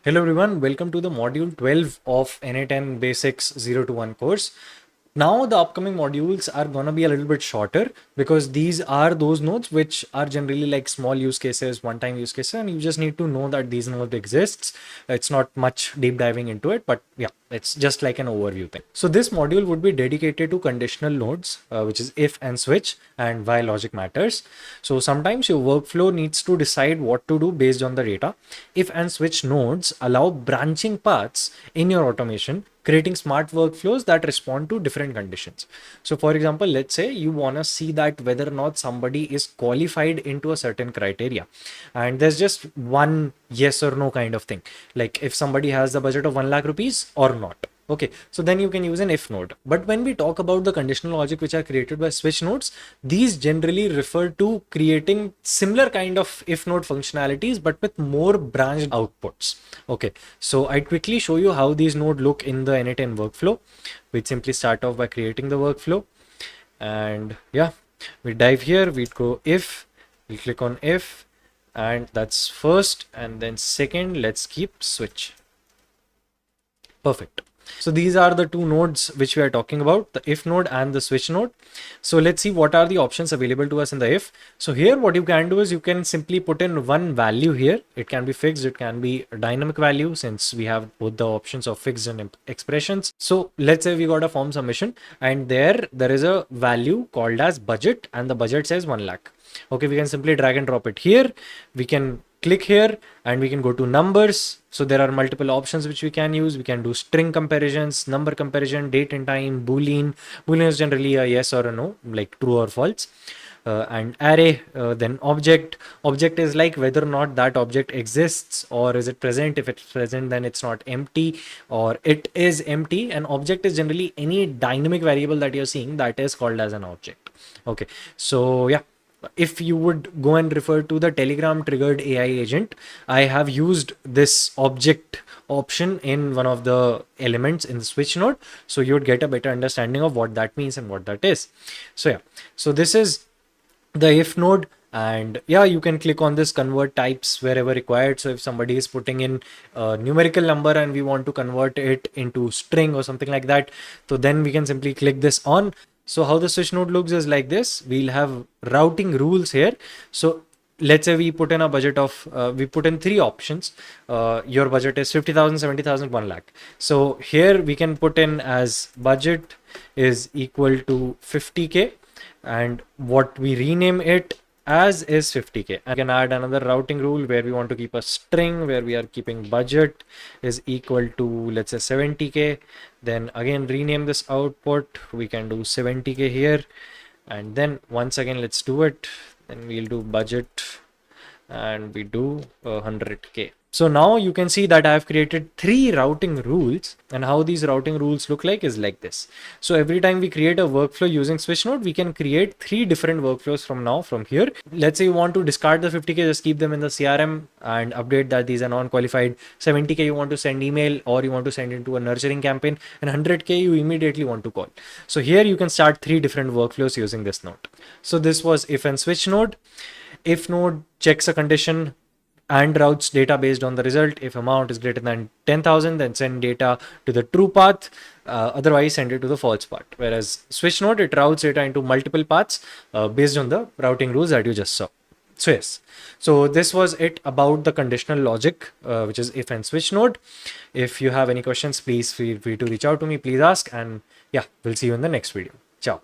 Hello everyone, welcome to the module 12 of n8n Basics 0 to 1 course. Now the upcoming modules are going to be a little bit shorter because these are those nodes which are generally like small use cases, one-time use cases, and you just need to know that these nodes exists. It's not much deep diving into it, but yeah, it's just like an overview thing. So this module would be dedicated to conditional nodes, which is if and switch and why logic matters. So sometimes your workflow needs to decide what to do based on the data. If and switch nodes allow branching paths in your automation, creating smart workflows that respond to different conditions. So for example, let's say you want to see that whether or not somebody is qualified into a certain criteria, and there's just one yes or no kind of thing, like if somebody has the budget of 1 lakh rupees or not. Okay, so then you can use an if node. But when we talk about the conditional logic which are created by switch nodes, these generally refer to creating similar kind of if node functionalities but with more branched outputs. Okay, so I quickly show you how these nodes look in the n8n workflow. We'd simply start off by creating the workflow, and yeah, we dive here, we'd go if, we'll click on if, and that's first, and then second, let's keep switch. Perfect. So these are the two nodes which we are talking about, the if node and the switch node. So let's see what are the options available to us in the if. So here what you can do is you can simply put in one value here. It can be fixed, it can be a dynamic value, since we have both the options of fixed and expressions. So let's say we got a form submission and there is a value called as budget, and the budget says 1 lakh. Okay, we can simply drag and drop it here. We can click here and we can go to numbers. So there are multiple options which we can use. We can do string comparisons, number comparison, date and time, boolean. Boolean is generally a yes or a no, like true or false. And array, then object. Object is like whether or not that object exists or is it present. If it's present, then it's not empty, or it is empty. An object is generally any dynamic variable that you're seeing that is called as an object. Okay, so yeah, if you would go and refer to the Telegram triggered AI agent, I have used this object option in one of the elements in the switch node. So you would get a better understanding of what that means and what that is. So yeah, so this is the if node, and yeah, you can click on this convert types wherever required. So if somebody is putting in a numerical number and we want to convert it into string or something like that, so then we can simply click this on. So how the switch node looks is like this. We'll have routing rules here. So let's say we put in a budget of, we put in three options. Your budget is 50,000, 70,000, 1 lakh. So here we can put in as budget is equal to 50K, and what we rename it as is 50K. I can add another routing rule where we want to keep a string where we are keeping budget is equal to, let's say, 70K. Then again rename this output. We can do 70K here, and then once again let's do it. Then we'll do budget and we do 100K. So now you can see that I have created three routing rules, and how these routing rules look like is like this. So every time we create a workflow using switch node, we can create three different workflows from here. Let's say you want to discard the 50K, just keep them in the CRM and update that these are non-qualified. 70K you want to send email or you want to send into a nurturing campaign, and 100K you immediately want to call. So here you can start three different workflows using this node. So this was if and switch node. If node checks a condition and routes data based on the result. If amount is greater than 10,000, then send data to the true path. Otherwise, send it to the false path. Whereas switch node, it routes data into multiple paths based on the routing rules that you just saw. So yes, so this was it about the conditional logic, which is if and switch node. If you have any questions, please feel free to reach out to me. Please ask, and yeah, we'll see you in the next video. Ciao.